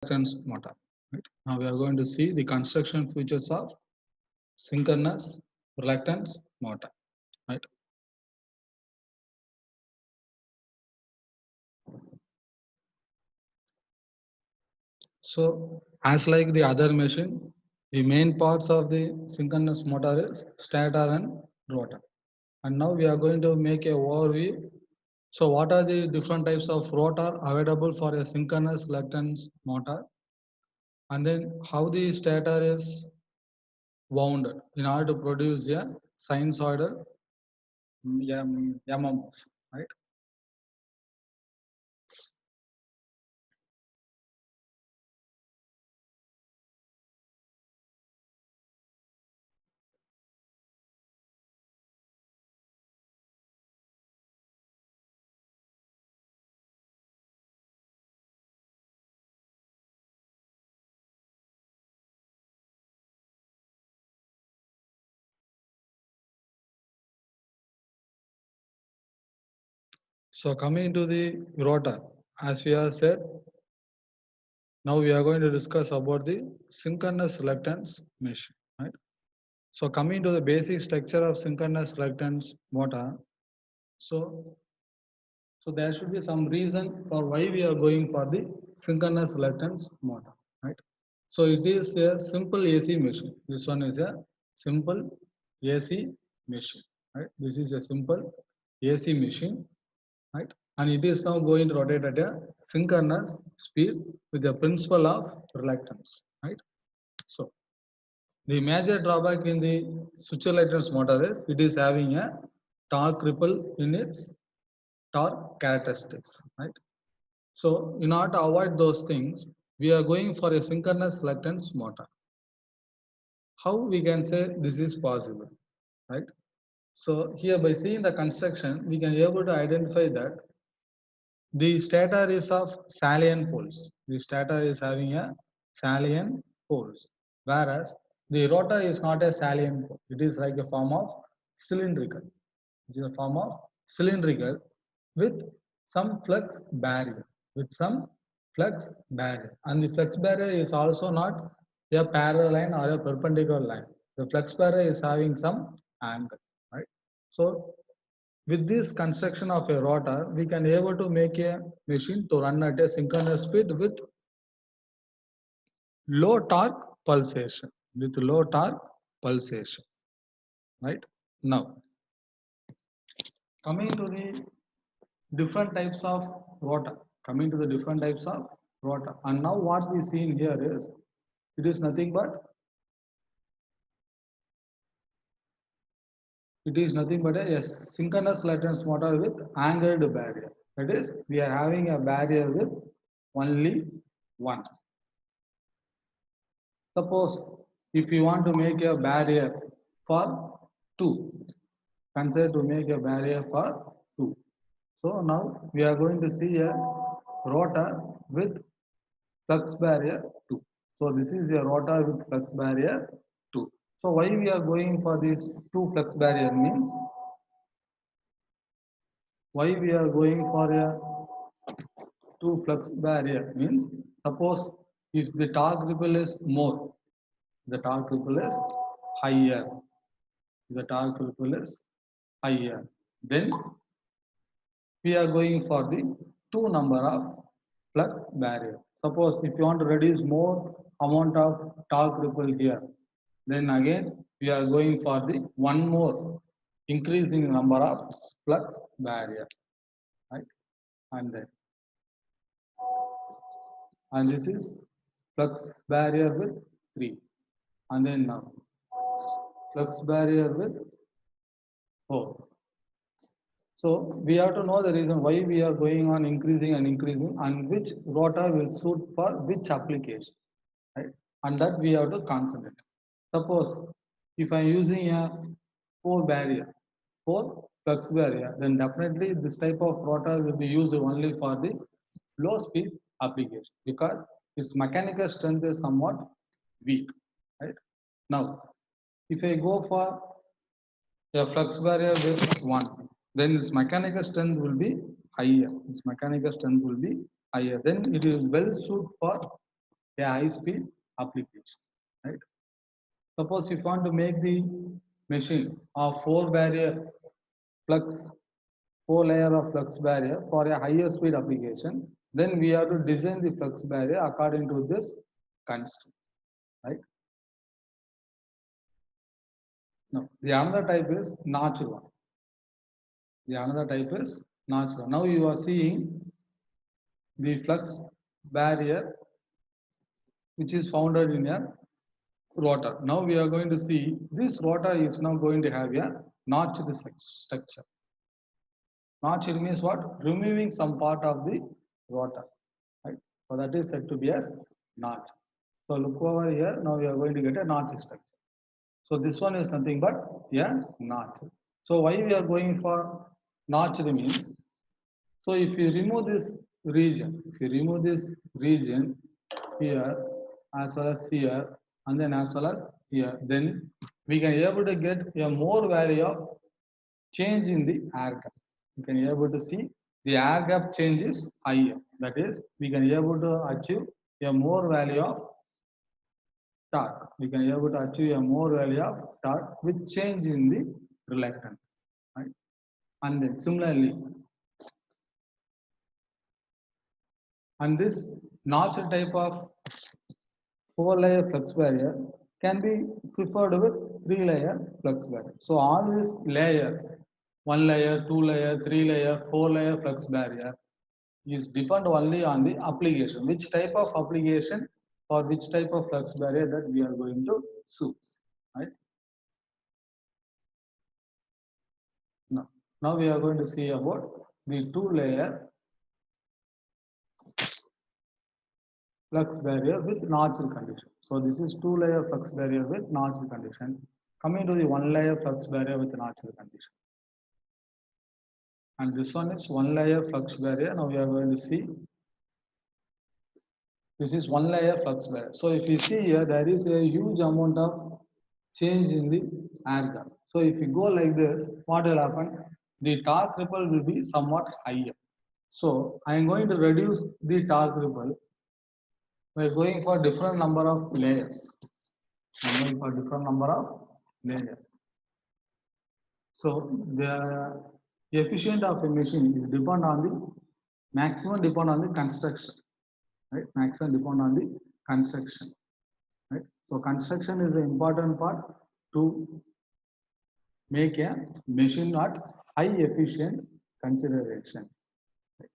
reluctance motor. Right? Now we are going to see the construction features of synchronous reluctance motor. Right? So as like the other machine, the main parts of the synchronous motor is stator and rotor. And now we are going to make a overview. So what are the different types of rotor available for a synchronous reluctance motor? And then how the stator is wound in order to produce a sinusoidal MMF, right? So coming to the rotor, as we have said, now we are going to discuss about the synchronous reluctance machine, right? So coming to the basic structure of synchronous reluctance motor, so so there should be some reason for why we are going for the synchronous reluctance motor, right? So it is a simple AC machine. This one is a simple AC machine, right? This is a simple AC machine, right? And it is now going to rotate at a synchronous speed with the principle of reluctance, right? So the major drawback in the switcher reluctance motor is it is having a torque ripple in its torque characteristics, right? So in order to avoid those things, we are going for a synchronous reluctance motor. How we can say this is possible, right? So here by seeing the construction, we can be able to identify that the stator is of salient poles. The stator is having a salient poles, whereas the rotor is not a salient pole. It is like a form of cylindrical. It is a form of cylindrical with some flux barrier. With some flux barrier, and the flux barrier is also not a parallel line or a perpendicular line. The flux barrier is having some angle, right? So with this construction of a rotor, we can able to make a machine to run at a synchronous speed with low torque pulsation. With low torque pulsation, right? Now, coming to the different types of rotor. Coming to the different types of rotor, and now what we see in here is it is nothing but a synchronous reluctance motor with angled barrier. That is, we are having a barrier with only one. Suppose if you want to make a barrier for two, consider to make a barrier for two. So now we are going to see a rotor with flux barrier 2. So this is a rotor with flux barrier 2. So why we are going for this two flux barrier means why we are going for a two flux barrier means suppose if the torque ripple is more, the torque ripple is higher, the torque ripple is higher, then we are going for the two number of flux barrier. Suppose if you want to reduce more amount of torque ripple here, then again we are going for the one more increasing number of flux barrier, right? And then and this is flux barrier with 3, and then now flux barrier with 4. So we have to know the reason why we are going on increasing and increasing, and which rotor will suit for which application, right? And that we have to concentrate. Suppose if I am using a 4 barrier, 4 flux barrier, then definitely this type of rotor will be used only for the low speed application because its mechanical strength is somewhat weak, right? Now, if I go for a flux barrier with 1, then its mechanical strength will be higher. Its mechanical strength will be higher. Then it is well suited for a high-speed application, right? Suppose if you want to make the machine of 4-barrier flux, 4-layer of flux barrier for a higher speed application, then we have to design the flux barrier according to this constraint, right? Now, the another type is notched one. The another type is notched one. Now you are seeing the flux barrier which is founded in a rotor. Now we are going to see this rotor is now going to have a notched structure. Notched means what? Removing some part of the rotor, right? So that is said to be as notch. So look over here. Now we are going to get a notch structure. So this one is nothing but a notch. So why we are going for notched means, so if you remove this region, here as well as here and then as well as here, then we can able to get a more value of change in the air gap. You can able to see the air gap change is higher. That is, we can able to achieve a more value of torque. We can able to achieve a more value of torque with change in the reluctance, right? And then similarly, and this notched type of 4-layer flux barrier can be preferred with 3-layer flux barrier. So all these layers, 1 layer, 2 layer, 3 layer, 4-layer flux barrier is depend only on the application. Which type of application or which type of flux barrier that we are going to choose, right? Now we are going to see about the 2-layer flux barrier with notched condition. So this is 2-layer flux barrier with notched condition. Coming to the 1-layer flux barrier with notched condition. And this one is 1-layer flux barrier. Now we are going to see. This is 1-layer flux barrier. So if you see here, there is a huge amount of change in the air gap. So if you go like this, what will happen? The torque ripple will be somewhat higher. So I am going to reduce the torque ripple by going for different number of layers. I'm going for different number of layers. So the efficiency of a machine is depend on the maximum depend on the construction, right? Maximum depend on the construction, right? So construction is the important part to make a machine at high efficient considerations. Right?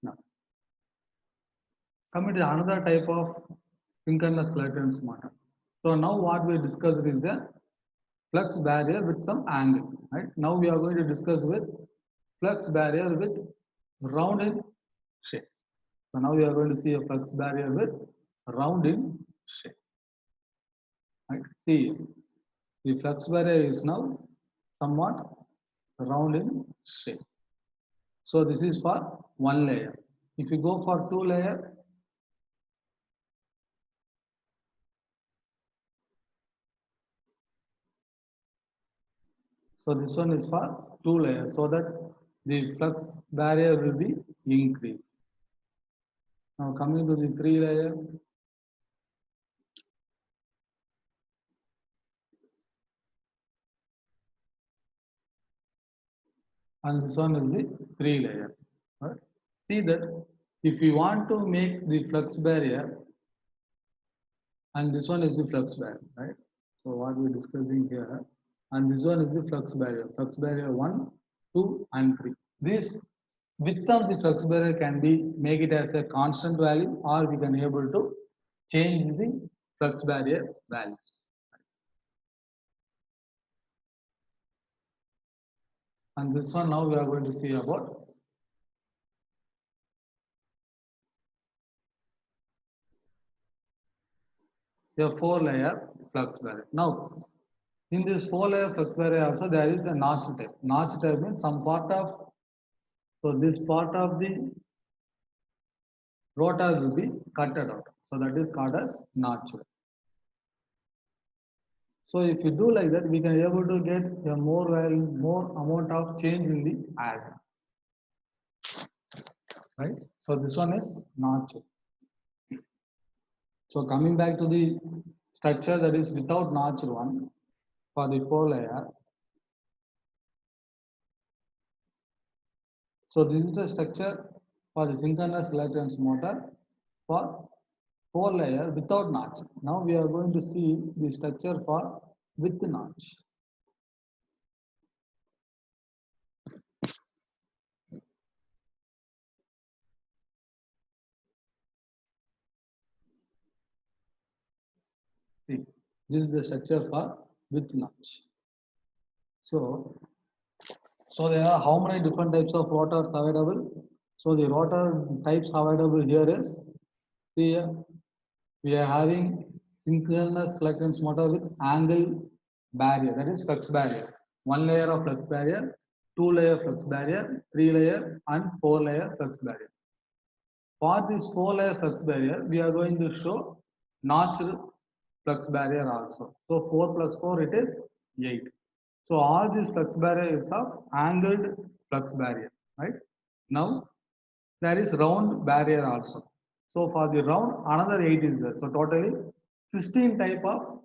Now, coming to another type of synchronous reluctance motor. So now what we discussed is the flux barrier with some angle, right? Now we are going to discuss with flux barrier with rounded shape. So now we are going to see a flux barrier with rounded shape, right? See, the flux barrier is now somewhat round in shape. So this is for 1 layer. If you go for 2 layer, so this one is for 2 layers, so that the flux barrier will be increased. Now coming to the 3 layer, and this one is the 3 layer. Right? See that if you want to make the flux barrier, and this one is the flux barrier, right? So what we're discussing here, and this one is the flux barrier 1, 2, and 3. This width of the flux barrier can be make it as a constant value, or we can able to change the flux barrier value. And this one now we are going to see about a 4-layer flux barrier. Now, in this 4-layer flux barrier also there is a notch type. Notch type means some part of, so this part of the rotor will be cutted out. So that is called as notch. So if you do like that, we can able to get a more amount of change in the air. Right? So this one is notch. So coming back to the structure that is without notch one for the 4-layer. So this is the structure for the synchronous reluctance motor for 4-layer without notch. Now we are going to see the structure for with notch. See, this is the structure for with notch. So there are how many different types of rotors available? So the rotor types available here is, see, we are having synchronous reluctance motor with angle barrier, that is flux barrier. 1 layer of flux barrier, 2-layer flux barrier, 3-layer and 4-layer flux barrier. For this 4-layer flux barrier, we are going to show notched flux barrier also. So 4 plus 4 it is 8. So all these flux barrier is of angled flux barrier, right? Now there is round barrier also. So for the round, another 8 is there. So totally 16 type of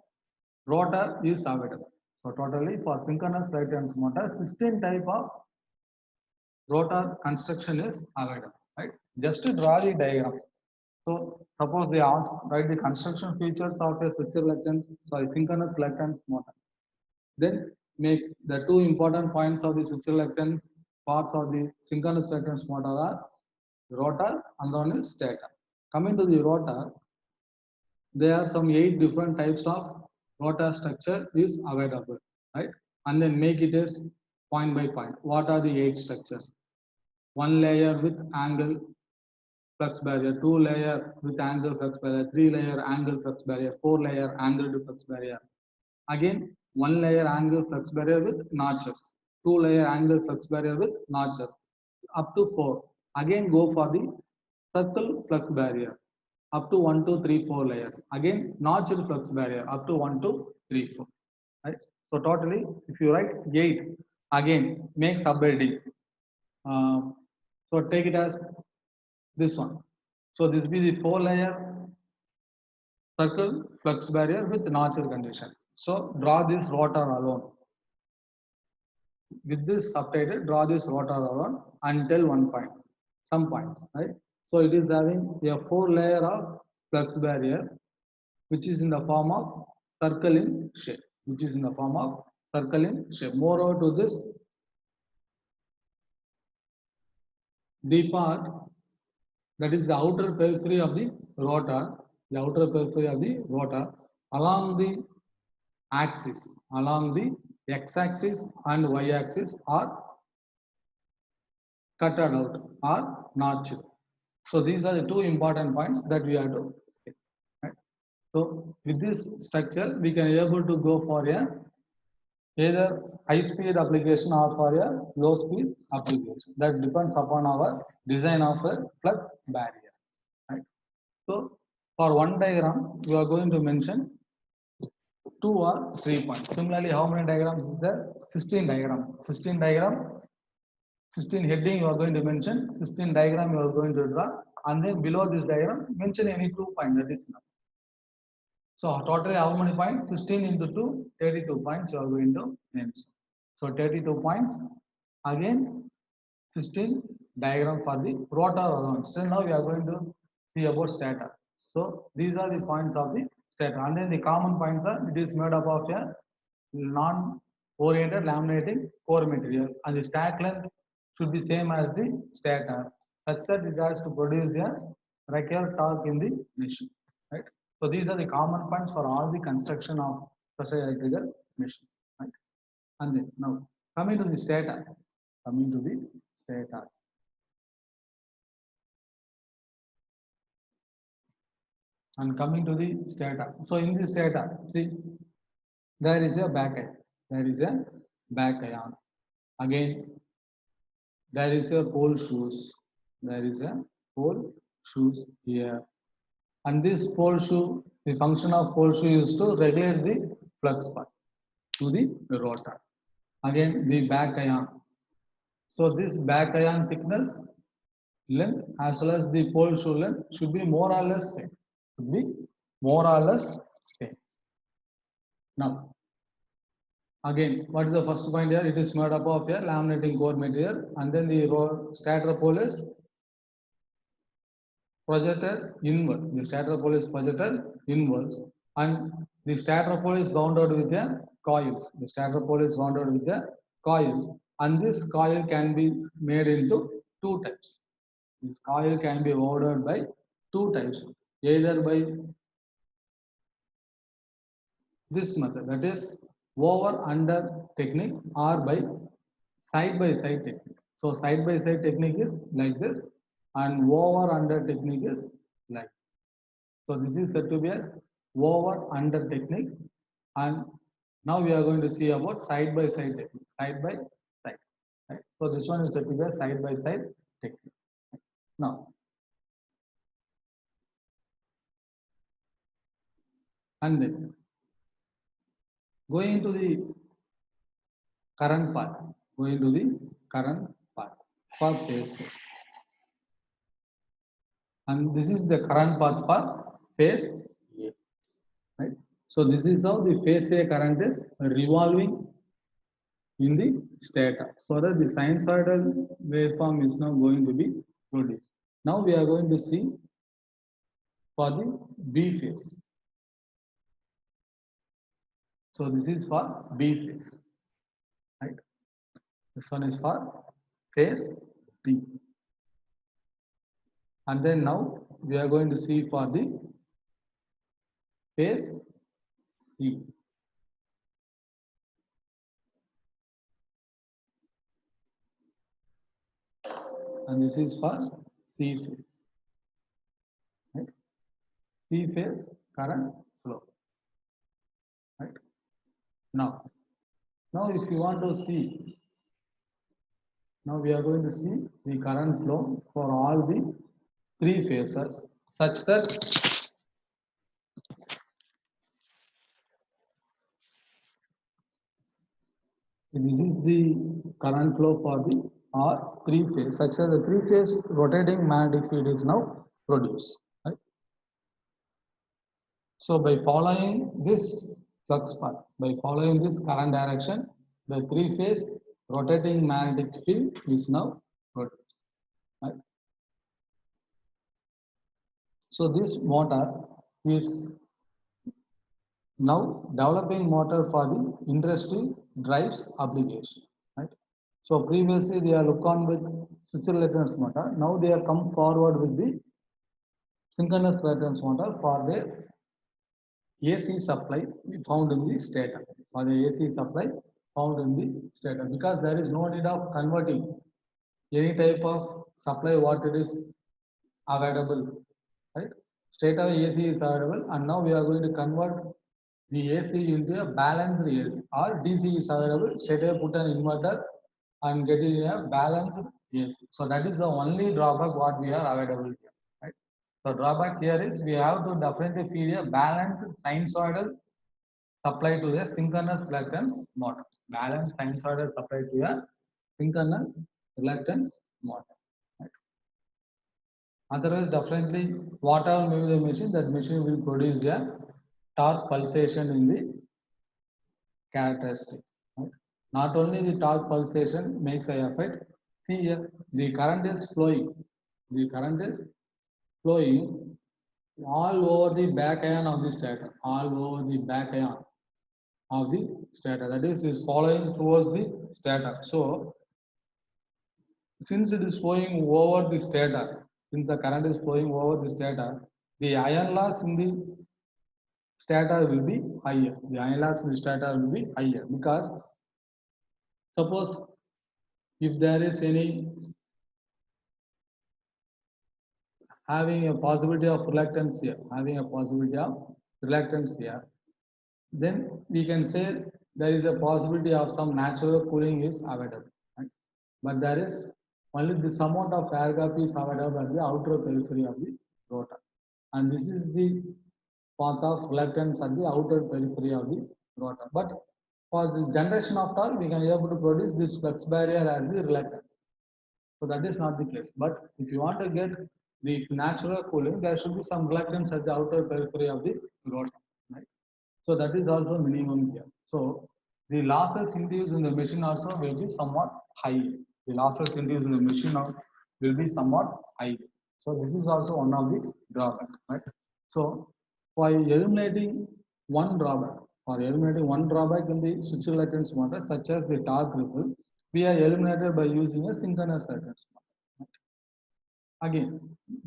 rotor is available. So totally for synchronous reluctance motor, 16 type of rotor construction is available, right? Just to draw the diagram. So suppose they ask, write the construction features of a switch reluctance, sorry, synchronous reluctance motor. Then make the two important points of the switch reluctance parts of the synchronous reluctance motor are rotor and one is stator. Coming to the rotor, there are some 8 different types of rotor structure is available, right? And then make it as point by point. What are the 8 structures? 1 layer with angle flux barrier, 2 layer with angle flux barrier, 3 layer angle flux barrier, 4 layer angled flux barrier. Again, 1 layer angle flux barrier with notches, 2 layer angle flux barrier with notches, up to 4. Again, go for the circle flux barrier, up to 1, 2, 3, 4 layers. Again, notched flux barrier, up to 1, 2, 3, 4. Right? So totally, if you write 8, again make sub-heading. So take it as this one. So this will be the 4-layer circle flux barrier with notched condition. So draw this rotor alone. With this subtitle, draw this rotor alone until one point, some points, right? So it is having a 4-layer of flux barrier, which is in the form of circle in shape, which is in the form of circle in shape. Moreover to this, the part that is the outer periphery of the rotor, the outer periphery of the rotor along the axis, along the x-axis and y-axis are cut out or notched. So these are the two important points that we have to see. Right? So with this structure, we can able to go for a either high speed application or for a low speed application. That depends upon our design of a flux barrier. Right? So for one diagram, we are going to mention 2 or 3 points. Similarly, how many diagrams is there? 16 diagrams. 16 diagram, 16 heading you are going to mention, 16 diagram you are going to draw, and then below this diagram, mention any 2 points, that is enough. So totally how many points? 16 into 2, 32 points you are going to mention. So 32 points. Again, 16 diagram for the rotor alone. Still now we are going to see about stator. So these are the points of the stator. And then the common points are, it is made up of a non-oriented laminating core material. And the stack length should be same as the stator, such that it has to produce a required torque in the machine. Right? So these are the common points for all the construction of pressure electrical machine. Right? And then now coming to the stator. Coming to the stator. And coming to the stator. So in the stator, see, there is a back ion. There is a back ion. Again, there is a pole shoes. There is a pole shoes here. And this pole shoe, the function of pole shoe is to regulate the flux path to the rotor. Again, the back ion. So this back ion thickness, length as well as the pole shoe length should be more or less same. Should be more or less same. Now, again, what is the first point here? It is made up of a laminating core material, and then the stator pole is projected inward. The stator pole is projected inwards, and the stator pole is bounded with the coils. The stator pole is bounded with the coils, and this coil can be made into two types. This coil can be ordered by two types, either by this method, that is over under technique, or by side technique. So side by side technique is like this, and over under technique is like. So this is said to be as over under technique, and now we are going to see about side by side technique, side by side. Right? So this one is said to be a side by side technique. Now, and then going to the current part, going to the current part for phase A. And this is the current path for phase A. Right? So this is how the phase A current is revolving in the stator, so that the sinusoidal waveform is now going to be produced. Now we are going to see for the B phase. So this is for B phase. Right? This one is for phase B. And then now we are going to see for the phase C. And this is for C phase. Right? C phase current flow. Right? Now if you want to see, now we are going to see the current flow for all the three phases, such that this is the current flow for the three phase, such that the three phase rotating magnetic field is now produced. Right? So by following this flux path, by following this current direction, the three phase rotating magnetic field is now produced. Right? So this motor is now developing motor for the industry drives application. Right? So previously they are look on with switch reluctance motor. Now they have come forward with the synchronous reluctance motor for their AC supply found in the stator. For the AC supply found in the stator, because there is no need of converting any type of supply what it is available. Right? Stator AC is available, and now we are going to convert the AC into a balanced AC, or DC is available. Stator put an inverter and get it a balanced AC. So that is the only drawback what we are available here. Right? So drawback here is we have to definitely feed a balanced sinusoidal supply to the synchronous reluctance motor. Balanced sinusoidal supply to a synchronous reluctance motor. Right? Otherwise, definitely, whatever may be the machine, that machine will produce a torque pulsation in the characteristics. Right? Not only the torque pulsation makes a effect. See here, the current is flowing. The current is flowing all over the back ion of the stator. All over the back ion of the stator. That is following towards the stator. So, since it is flowing over the stator, since the current is flowing over the stator, the ion loss in the stator will be higher. The ion loss in the stator will be higher, because suppose if there is any having a possibility of reluctance here, then we can say there is a possibility of some natural cooling is available. Right? But there is only this amount of air gap is available at the outer periphery of the rotor, and this is the path of reluctance at the outer periphery of the rotor. But for the generation of torque, we can be able to produce this flux barrier as the reluctance. So that is not the case. But if you want to get the natural cooling, there should be some reluctance at the outer periphery of the rotor, right? So that is also minimum here. So the losses induced in the machine also will be somewhat high. The losses induced in the machine will be somewhat high. So this is also one of the drawback, right? So by eliminating one drawback, or eliminating one drawback in the switch reluctance motor, such as the torque ripple, we are eliminated by using a synchronous reluctance motor. Again,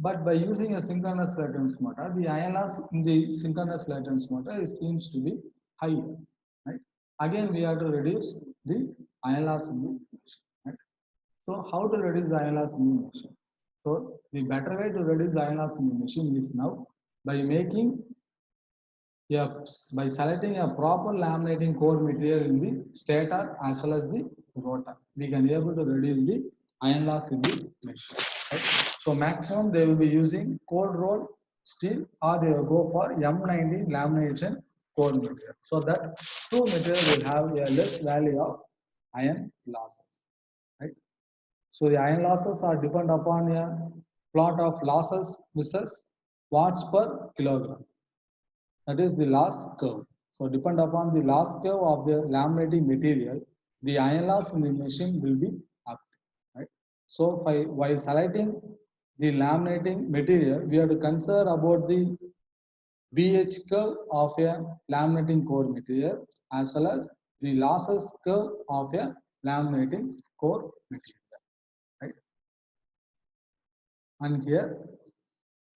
but by using a synchronous reluctance motor, the ion loss in the synchronous reluctance motor seems to be higher, right? Again, we have to reduce the ion loss in the machine, right? So, how to reduce the ion loss in the machine? So, the better way to reduce the ion loss in the machine is now by making by selecting a proper laminating core material in the stator as well as the rotor, we can be able to reduce the iron loss in the machine. Right? So maximum they will be using cold rolled steel, or they will go for M90 lamination core material. So that two material will have a less value of iron losses. Right? So the iron losses are depend upon a plot of losses versus watts per kilogram. That is the loss curve. So depend upon the loss curve of the laminating material, the iron loss in the machine will be up. Right? So while selecting the laminating material, we have to consider about the BH curve of a laminating core material as well as the losses curve of a laminating core material. Right? And here,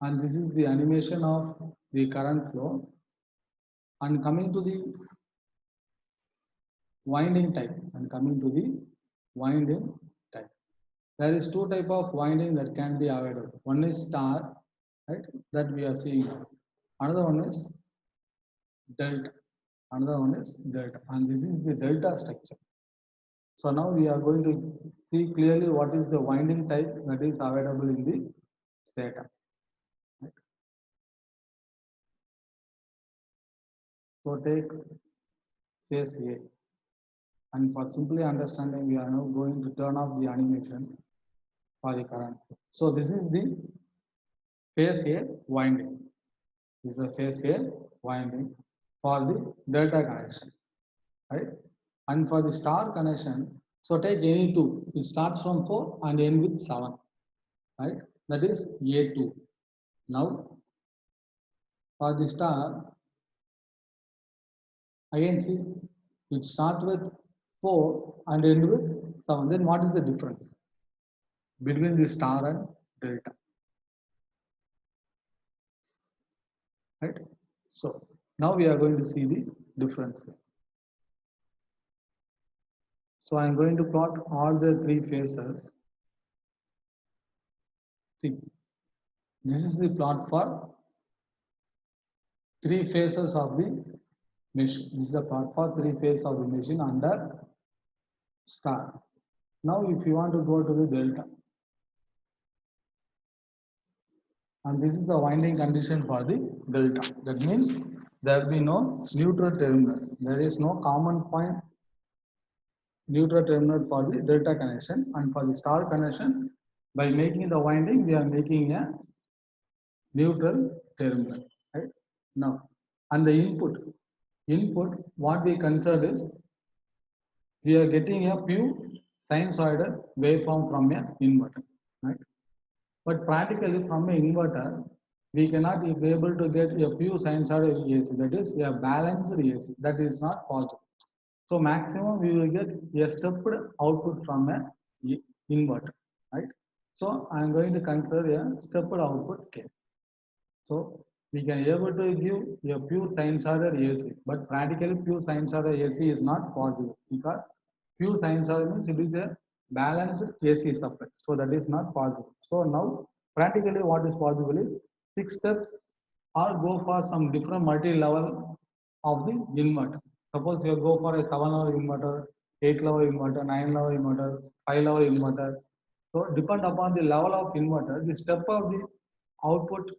and this is the animation of the current flow. And coming to the winding type, there is two type of winding that can be available. One is star, right, that we are seeing. Another one is delta. And this is the delta structure. So now we are going to see clearly what is the winding type that is available in the stator. Right? So take phase A. And for simply understanding, we are now going to turn off the animation for the current. So this is the phase A winding. This is the phase A winding for the delta connection, right? And for the star connection, so take any two. It starts from 4 and end with 7, right? That is A2. Now, for the star, again see, it starts with 4 and end with 7. Then what is the difference between the star and delta? Right? So now we are going to see the difference. So I am going to plot all the three phases. See, this is the plot for three phases of the machine. This is the plot for three phases of the machine under star. Now if you want to go to the delta, and this is the winding condition for the delta. That means there will be no neutral terminal. There is no common point neutral terminal for the delta connection, and for the star connection, by making the winding, we are making a neutral terminal. Right? Now, and the input, what we consider is we are getting a pure sinusoidal waveform from an inverter. Right? But practically from an inverter, we cannot be able to get a pure sinusoidal AC, that is a balanced AC. That is not possible. So maximum we will get a stepped output from an inverter, right? So I am going to consider a stepped output case. So we can able to give a pure sinusoidal AC, but practically pure sinusoidal AC is not possible because pure sinusoidal means it is a balanced AC supply. So that is not possible. So now practically what is possible is 6 steps or go for some different multi-level of the inverter. Suppose you go for a 7-level inverter, 8-level inverter, 9-level inverter, 5-level inverter. So depend upon the level of inverter, the step of the output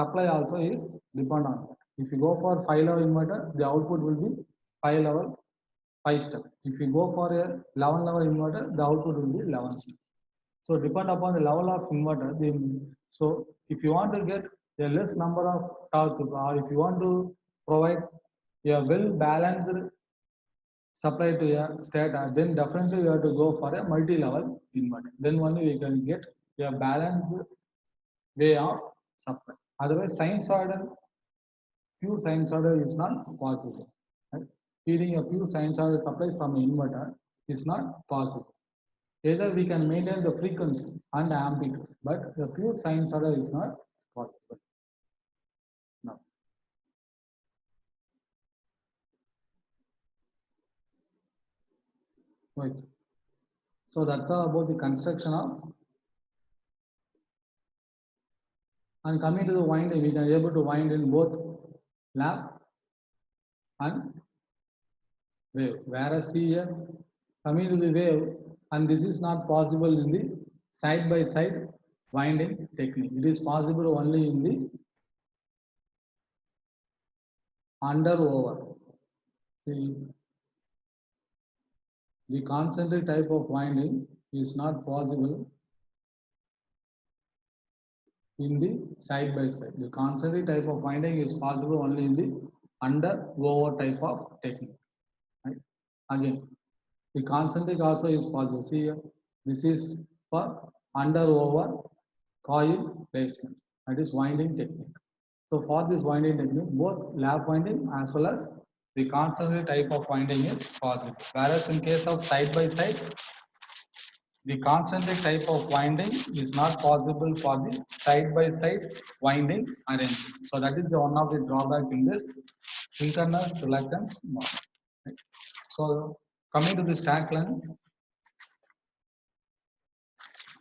supply also is depend on that. If you go for 5-level inverter, the output will be 5 step. If you go for a 11-level inverter, the output will be 11 step. So depend upon the level of inverter. So if you want to get a less number of torque, or if you want to provide a well balanced supply to a stator, then definitely you have to go for a multi-level inverter. Then only we can get a balanced way of supply. Otherwise, sinusoidal, pure sinusoidal is not possible. Right? Feeding a pure sinusoidal supply from an inverter is not possible. Either we can maintain the frequency and amplitude, but the pure sinusoidal is not possible. No. Right. So that's all about the construction of. And coming to the winding, we can able to wind in both lap and wave. Whereas here, coming to the wave, and this is not possible in the side by side winding technique. It is possible only in the under over. The concentric type of winding is not possible in the side by side. The concentric type of winding is possible only in the under over type of technique. Right? Again, the concentric also is possible. See here, this is for under over coil placement. That is winding technique. So for this winding technique, both lap winding as well as the concentric type of winding is possible. Whereas in case of side by side, the concentric type of winding is not possible for the side-by-side winding arrangement. So that is the one of the drawback in this synchronous reluctance model. Right? So coming to the stack length,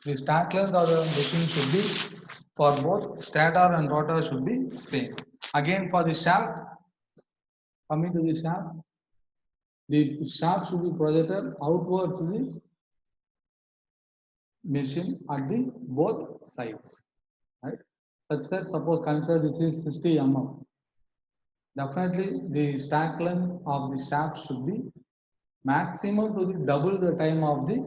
the stack length of the machine should be for both stator and rotor should be same. Again for the shaft, coming to the shaft should be projected outwards the machine at the both sides, right? Such that suppose consider this is 60 mm. Definitely the stack length of the shaft should be maximum to the double the time of the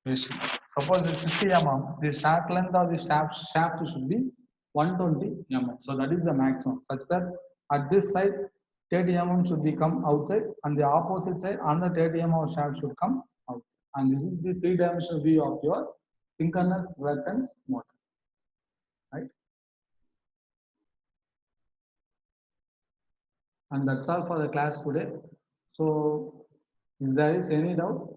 machine. Suppose it's 50 mm, the stack length of the shaft should be 120 mm. So that is the maximum. Such that at this side 30 mm should be come outside, and the opposite side another 30 mm shaft should come out. And this is the three-dimensional view of your synchronous reluctance motor, right? And that's all for the class today. So, is there is any doubt?